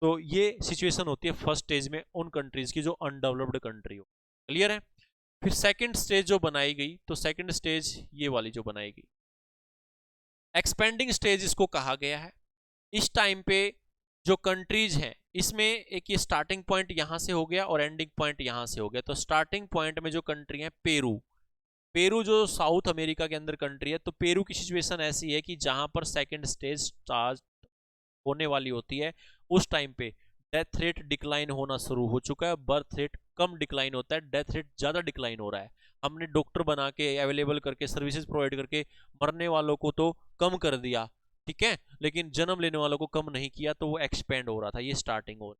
A: तो ये सिचुएशन होती है फर्स्ट स्टेज में उन कंट्रीज की जो अनडेवलप्ड कंट्री हो। क्लियर है? फिर सेकंड स्टेज जो बनाई गई, तो सेकंड स्टेज ये वाली जो बनाई गई, एक्सपेंडिंग स्टेज इसको कहा गया है। इस टाइम पे जो कंट्रीज हैं, इसमें एक ये स्टार्टिंग पॉइंट यहां से हो गया और एंडिंग पॉइंट यहां से हो गया। तो स्टार्टिंग पॉइंट में जो कंट्री है पेरू, पेरू जो साउथ अमेरिका के अंदर कंट्री है, तो पेरू की सिचुएशन ऐसी है कि जहां पर सेकंड स्टेज स्टार्ट होने वाली होती है, उस टाइम पे डेथ रेट डिक्लाइन होना शुरू हो चुका है, बर्थ रेट कम डिक्लाइन होता है, डेथ रेट ज्यादा डिक्लाइन हो रहा है। हमने डॉक्टर बना के, अवेलेबल करके, सर्विसेज प्रोवाइड करके मरने वालों को तो कम कर दिया, ठीक है, लेकिन जन्म लेने वालों को कम नहीं किया, तो वो एक्सपेंड हो रहा था, ये स्टार्टिंग हो।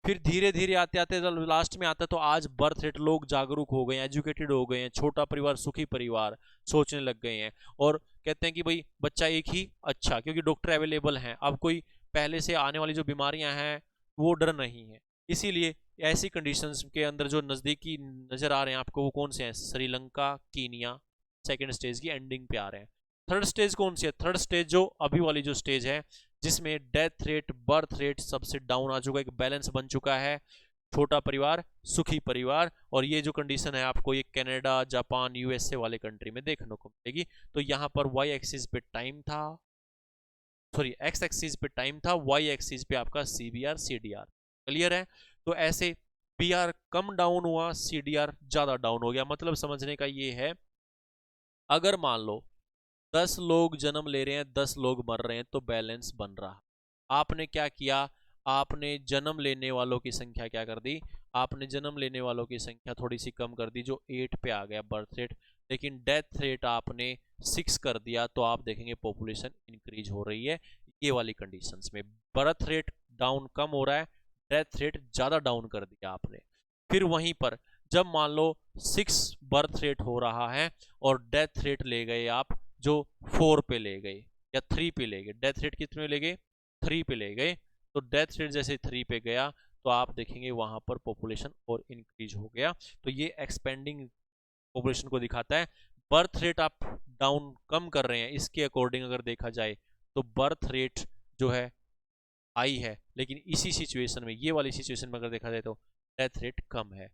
A: फिर धीरे धीरे आते आते लास्ट में आता, तो आज बर्थ रेट, लोग जागरूक हो गए हैं, एजुकेटेड हो गए हैं, छोटा परिवार सुखी परिवार सोचने लग गए हैं, और कहते हैं कि भाई बच्चा एक ही अच्छा, क्योंकि डॉक्टर अवेलेबल हैं। अब कोई पहले से आने वाली जो बीमारियां हैं वो डर नहीं है। इसीलिए ऐसी कंडीशंस के अंदर जो नज़दीकी नज़र आ रहे हैं आपको, वो कौन से हैं? श्रीलंका, कीनिया, सेकेंड स्टेज की एंडिंग पे आ रहे हैं। थर्ड स्टेज कौन सी है? थर्ड स्टेज जो अभी वाली जो स्टेज है, जिसमें डेथ रेट, बर्थ रेट सबसे डाउन आ चुका है, एक बैलेंस बन चुका है, छोटा परिवार सुखी परिवार। और ये जो कंडीशन है आपको ये कनाडा, जापान, USA वाले कंट्री में देखने को मिलेगी। तो यहाँ पर वाई एक्सिस पे टाइम था, सॉरी एक्स एक्सिस पे टाइम था, वाई एक्सिस पे आपका CBR CDR। क्लियर है? तो ऐसे BR कम डाउन हुआ, CDR ज्यादा डाउन हो गया। मतलब समझने का ये है, अगर मान लो 10 लोग जन्म ले रहे हैं, 10 लोग मर रहे हैं, तो बैलेंस बन रहा। आपने क्या किया? आपने जन्म लेने वालों की संख्या क्या कर दी? आपने जन्म लेने वालों की संख्या थोड़ी सी कम कर दी, जो 8 पे आ गया बर्थ रेट, लेकिन डेथ रेट आपने 6 कर दिया, तो आप देखेंगे पॉपुलेशन इंक्रीज हो रही है। ये वाली कंडीशंस में बर्थ रेट डाउन कम हो रहा है, डेथ रेट ज्यादा डाउन कर दिया आपने। फिर वहीं पर जब मान लो 6 बर्थ रेट हो रहा है और डेथ रेट ले गए आप जो 4 पे ले गए या 3 पे ले गए, डेथ रेट कितने ले गए 3 पे ले गए, तो डेथ रेट जैसे 3 पे गया तो आप देखेंगे वहां पर पॉपुलेशन और इंक्रीज हो गया। तो ये एक्सपेंडिंग पॉपुलेशन को दिखाता है। बर्थ रेट आप डाउन कम कर रहे हैं, इसके अकॉर्डिंग अगर देखा जाए तो बर्थ रेट जो है हाई है, लेकिन इसी सिचुएशन में, ये वाली सिचुएशन में अगर देखा जाए तो डेथ रेट कम है।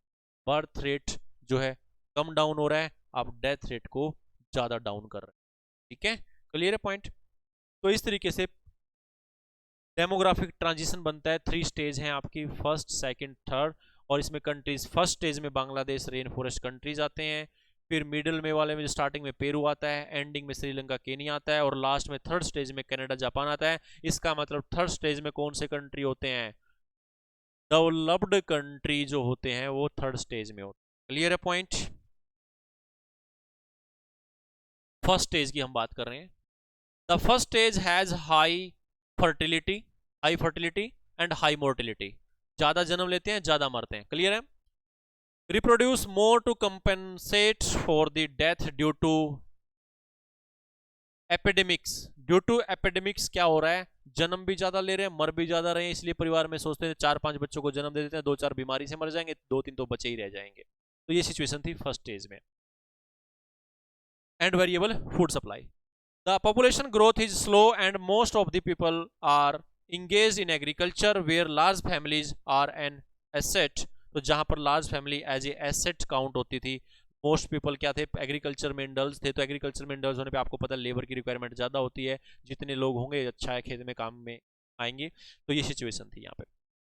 A: बर्थ रेट जो है कम डाउन हो रहा है, आप डेथ रेट को ज्यादा डाउन कर रहे हैं। ठीक है, क्लियर है पॉइंट। तो इस तरीके से डेमोग्राफिक ट्रांजिशन बनता है। 3 स्टेज हैं आपकी, फर्स्ट सेकंड थर्ड, और इसमें कंट्रीज फर्स्ट स्टेज में बांग्लादेश रेन फॉरेस्ट कंट्रीज आते हैं, फिर मिडिल में वाले में स्टार्टिंग में पेरू आता है, एंडिंग में श्रीलंका केनिया आता है, और लास्ट में थर्ड स्टेज में कनाडा जापान आता है। इसका मतलब थर्ड स्टेज में कौन से कंट्री होते हैं, डेवलप्ड कंट्री जो होते हैं वो थर्ड स्टेज में होते हैं। क्लियर है पॉइंट। फर्स्ट स्टेज की हम बात कर रहे हैं। The first stage has high fertility and high mortality, ज्यादा जन्म लेते हैं ज्यादा मरते हैं। क्लियर है। Reproduce more to compensate for the death due to epidemics. Due to epidemics क्या हो रहा है, जन्म भी ज्यादा ले रहे हैं मर भी ज्यादा रहे हैं, इसलिए परिवार में सोचते हैं 4-5 बच्चों को जन्म दे देते हैं, 2-4 बीमारी से मर जाएंगे, 2-3 तो बचे ही रह जाएंगे। तो ये सिचुएशन थी फर्स्ट स्टेज में। And variable food supply, the population growth is slow and most of the people are engaged in agriculture where large families are an asset। तो जहां पर large family as a asset count होती थी, मोस्ट पीपल क्या थे, एग्रीकल्चर में इंडल्ज थे। तो एग्रीकल्चर में इंडल्ज होने पे आपको पता है लेबर की रिक्वायरमेंट ज्यादा होती है, जितने लोग होंगे अच्छा है खेत में काम में आएंगे। तो ये सिचुएशन थी यहाँ पे।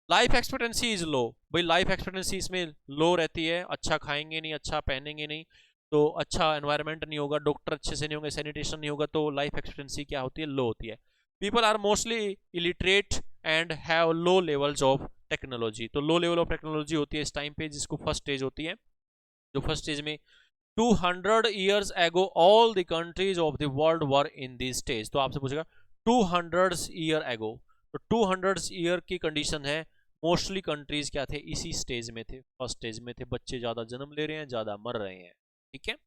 A: लाइफ एक्सपेक्टेंसी इज लो, भाई लाइफ एक्सपेक्टेंसी इसमें लो रहती है, अच्छा खाएंगे नहीं, अच्छा पहनेंगे नहीं, तो अच्छा एनवायरमेंट नहीं होगा, डॉक्टर अच्छे से नहीं होंगे, सैनिटेशन नहीं होगा, तो लाइफ एक्सपेक्टेंसी क्या होती है, लो होती है। People are mostly illiterate and have low levels of technology. तो लो लेवल ऑफ टेक्नोलॉजी होती है इस टाइम पे, जिसको फर्स्ट स्टेज होती है। जो फर्स्ट स्टेज में 200 years ago all the countries of the world were in this stage। तो आपसे पूछेगा 200 year ago, तो 200 year की कंडीशन है, मोस्टली कंट्रीज क्या थे, इसी स्टेज में थे, फर्स्ट स्टेज में थे, बच्चे ज्यादा जन्म ले रहे हैं ज्यादा मर रहे हैं। ठीक है।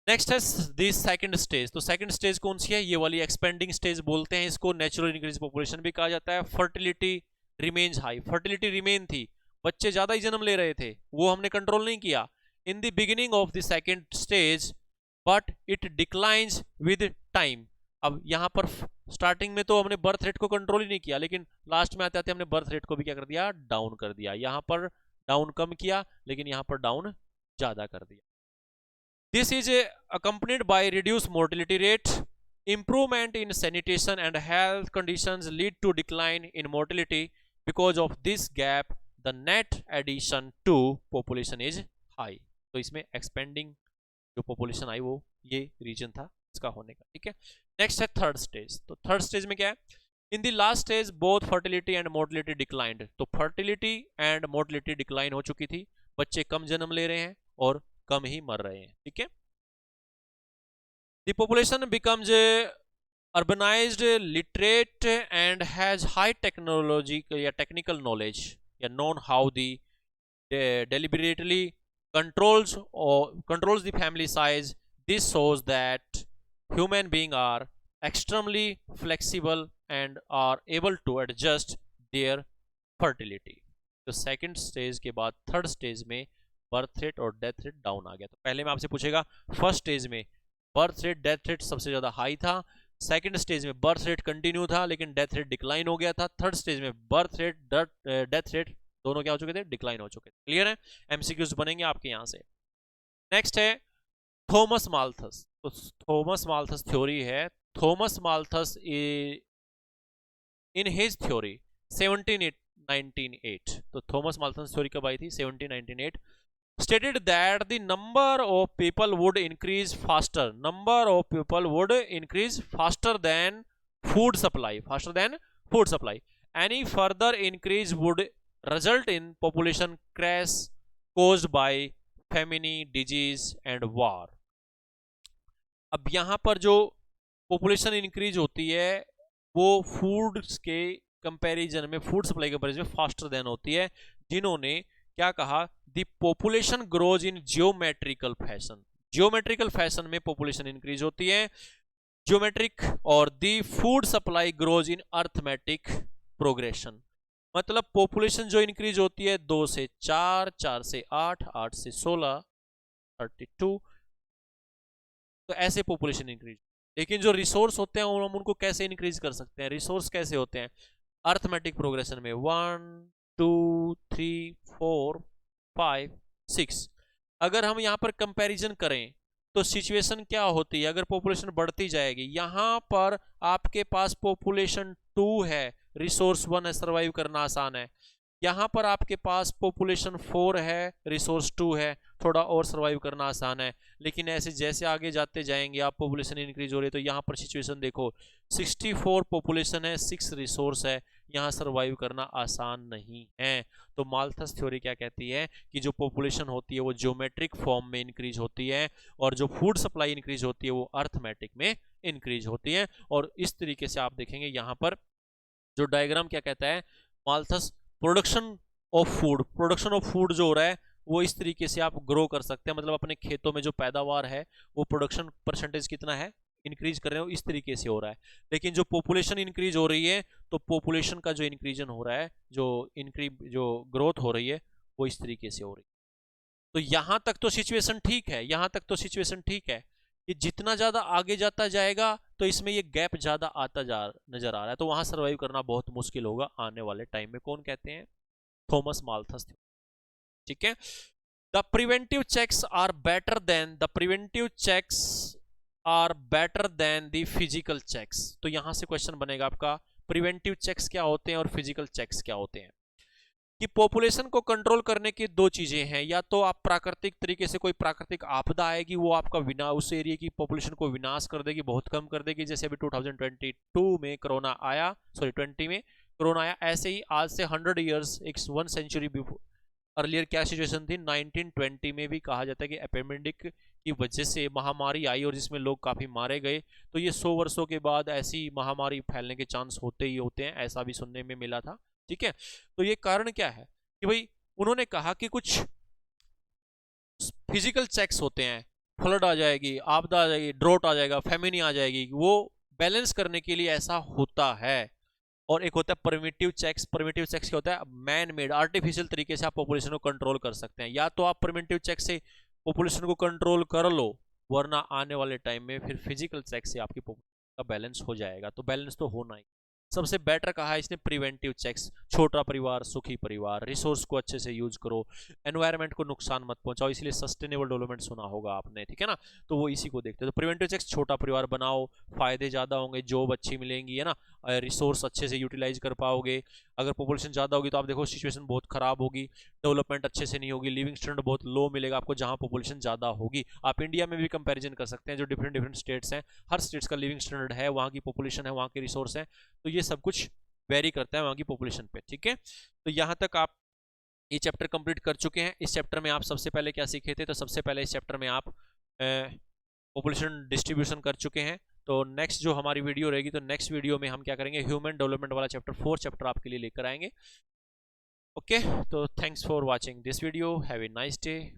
A: नेक्स्ट है दिस सेकंड स्टेज। तो सेकंड स्टेज कौन सी है, ये वाली एक्सपेंडिंग स्टेज बोलते हैं इसको, नेचुरल इंक्रीज पॉपुलेशन भी कहा जाता है। Fertility remains high, fertility remain थी, बच्चे ज्यादा ही जन्म ले रहे थे, वो हमने कंट्रोल नहीं किया in the beginning of the second stage, but it declines with time. अब यहाँ पर स्टार्टिंग में तो हमने बर्थ रेट को कंट्रोल ही नहीं किया, लेकिन लास्ट में आते आते हमने बर्थ रेट को भी क्या कर दिया, डाउन कर दिया। यहाँ पर डाउन कम किया, लेकिन यहाँ पर डाउन ज्यादा कर दिया। This is accompanied by reduced mortality rate, improvement in sanitation and health conditions lead to decline in mortality. Because of this gap, the net addition to population is high। तो इसमें expanding जो population आई वो ये रीजन था इसका होने का। ठीक है। नेक्स्ट है थर्ड स्टेज। तो थर्ड स्टेज में क्या है, in the last stage both fertility and mortality declined. तो फर्टिलिटी एंड मोर्टिलिटी डिक्लाइन हो चुकी थी, बच्चे कम जन्म ले रहे हैं और कम ही मर रहे हैं। ठीक है। The population becomes urbanized, literate and has high technology या technical knowledge या known how the deliberately controls the family size। This shows that human beings are extremely flexible and are able to adjust their fertility। तो सेकंड स्टेज के बाद थर्ड स्टेज में बर्थ रेट और डेथ रेट डाउन आ गया। तो पहले में आपसे पूछेगा फर्स्ट स्टेज में बर्थ रेट डेथ रेट सबसे ज्यादा हाई था, सेकंड स्टेज में बर्थ रेट कंटिन्यू था लेकिन डेथ रेट डिक्लाइन हो गया था, थर्ड स्टेज में बर्थ रेट डेथ रेट दोनों क्या हो चुके थे, डिक्लाइन हो चुके थे। क्लियर है। एमसीक्यूज बनेंगे आपके यहां से। नेक्स्ट है थॉमस माल्थस। तो थॉमस माल्थस थ्योरी है, Thomas Malthus in his theory 1798। तो थॉमस माल्थस थ्योरी कब आई थी, 1798। stated that the number of people would increase faster, than food supply, any further increase would result in population crash caused by famine, disease and war। अब यहां पर जो पॉपुलेशन इंक्रीज होती है वो फूड के कंपैरिजन में, फूड सप्लाई के कंपैरिजन में फास्टर देन होती है, जिन्होंने क्या कहा, the population grows in geometrical fashion. Geometrical fashion में पॉपुलेशन इंक्रीज होती है, जियोमेट्रिक, और the food supply grows in arithmetic progression. मतलब पॉपुलेशन जो इंक्रीज होती है 2 से 4, 4 से 8, 8 से 16, 32, तो ऐसे पॉपुलेशन इंक्रीज। लेकिन जो रिसोर्स होते हैं हम उनको कैसे इंक्रीज कर सकते हैं? रिसोर्स कैसे होते हैं? अर्थमेटिक प्रोग्रेशन में 1 2 3 4 5 6। अगर हम यहां पर कंपैरिजन करें तो सिचुएशन क्या होती है? अगर पॉपुलेशन बढ़ती जाएगी, यहां पर आपके पास पॉपुलेशन 2 है, रिसोर्स 1 है, सर्वाइव करना आसान है। यहां पर आपके पास पॉपुलेशन 4 है, रिसोर्स 2 है, थोड़ा और सर्वाइव करना आसान है। लेकिन ऐसे जैसे आगे जाते जाएंगे आप, पॉपुलेशन इंक्रीज हो रही है, तो यहाँ पर सिचुएशन देखो, 64 पॉपुलेशन है, 6 रिसोर्स है, यहाँ सर्वाइव करना आसान नहीं है। तो माल्थस थ्योरी क्या कहती है कि जो पॉपुलेशन होती है वो ज्योमेट्रिक फॉर्म में इंक्रीज होती है, और जो फूड सप्लाई इंक्रीज होती है वो अर्थमेटिक में इंक्रीज होती है। और इस तरीके से आप देखेंगे यहाँ पर जो डायग्राम क्या कहता है, माल्थस प्रोडक्शन ऑफ फूड जो हो रहा है वो इस तरीके से आप ग्रो कर सकते हैं। मतलब अपने खेतों में जो पैदावार है वो प्रोडक्शन परसेंटेज कितना है, इंक्रीज कर रहे हो, इस तरीके से हो रहा है। लेकिन जो पॉपुलेशन इंक्रीज हो रही है, तो पॉपुलेशन का जो इंक्रीजन हो रहा है, जो ग्रोथ हो रही है, वो इस तरीके से हो रही है। तो यहां तक तो सिचुएशन ठीक है, यहां तक तो सिचुएशन ठीक है। ये जितना ज्यादा आगे जाता जाएगा तो इसमें ये गैप ज्यादा आता जा नजर आ रहा है, तो वहां सर्वाइव करना बहुत मुश्किल होगा आने वाले टाइम में। कौन कहते हैं? Thomas Malthus. ठीक है। The preventive checks are better than the physical checks. तो यहां से क्वेश्चन बनेगा आपका, प्रिवेंटिव चेक्स क्या होते हैं और फिजिकल चेक्स क्या होते हैं? कि पॉपुलेशन को कंट्रोल करने की दो चीजें हैं, या तो आप प्राकृतिक तरीके से कोई प्राकृतिक आपदा आएगी, वो आपका उस एरिया की पॉपुलेशन को विनाश कर देगी, बहुत कम कर देगी। जैसे अभी 2022 में कोरोना आया, 20 में कोरोना आया, ऐसे ही आज से 100 ईयर्स, 1 सेंचुरी अर्लियर क्या सिचुएशन थी, 1920 में भी कहा जाता है कि एपिडेमिक की वजह से महामारी आई और जिसमें लोग काफी मारे गए। तो ये 100 वर्षों के बाद ऐसी महामारी फैलने के चांस होते ही होते हैं, ऐसा भी सुनने में मिला था। ठीक है। तो ये कारण क्या है कि भाई उन्होंने कहा कि कुछ फिजिकल चेक्स होते हैं, फ्लड आ जाएगी, आपदा आ जाएगी, ड्रोट आ जाएगा, फेमिनी आ जाएगी, वो बैलेंस करने के लिए ऐसा होता है। और एक होता है परमिटिव चेक्स। परमिटिव चेक्स क्या होता है? मैन मेड, आर्टिफिशियल तरीके से आप पॉपुलेशन को कंट्रोल कर सकते हैं। या तो आप परमिटिव चेक से पॉपुलेशन को कंट्रोल कर लो, वरना आने वाले टाइम में फिर फिजिकल चेक से आपकी पॉपुलेशन का बैलेंस हो जाएगा। तो बैलेंस तो होना ही। सबसे बेटर कहा है इसने प्रिवेंटिव चेक्स, छोटा परिवार सुखी परिवार, रिसोर्स को अच्छे से यूज करो, एनवायरनमेंट को नुकसान मत पहुंचाओ, इसलिए सस्टेनेबल डेवलपमेंट सुना होगा आपने, ठीक है ना। तो वो इसी को देखते हैं। तो प्रिवेंटिव चेक्स, छोटा परिवार बनाओ, फायदे ज्यादा होंगे, जॉब अच्छी मिलेंगी, है ना, रिसोर्स अच्छे से यूटिलाइज कर पाओगे। अगर पॉपुलेशन ज्यादा होगी तो आप देखो सिचुएशन बहुत खराब होगी, डेवलपमेंट अच्छे से नहीं होगी, लिविंग स्टैंडर्ड बहुत लो मिलेगा आपको जहां पॉपुलेशन ज्यादा होगी। आप इंडिया में भी कंपैरिजन कर सकते हैं, जो डिफरेंट डिफरेंट स्टेट्स हैं, हर स्टेट्स का लिविंग स्टैंडर्ड है, वहां की पॉपुलेशन है, वहां के रिसोर्स है, तो ये सब कुछ वेरी करता है वहां की पॉपुलेशन पे। ठीक है। तो यहां तक आप ये चैप्टर कंप्लीट कर चुके हैं। इस चैप्टर में आप सबसे पहले क्या सीखे थे? तो सबसे पहले इस चैप्टर में आप पॉपुलेशन डिस्ट्रीब्यूशन कर चुके हैं। तो नेक्स्ट जो हमारी वीडियो रहेगी, तो नेक्स्ट वीडियो में हम क्या करेंगे, ह्यूमन डेवलपमेंट वाला चैप्टर 4 चैप्टर आपके लिए लेकर आएंगे। ओके, तो thanks for watching this video, have a nice day.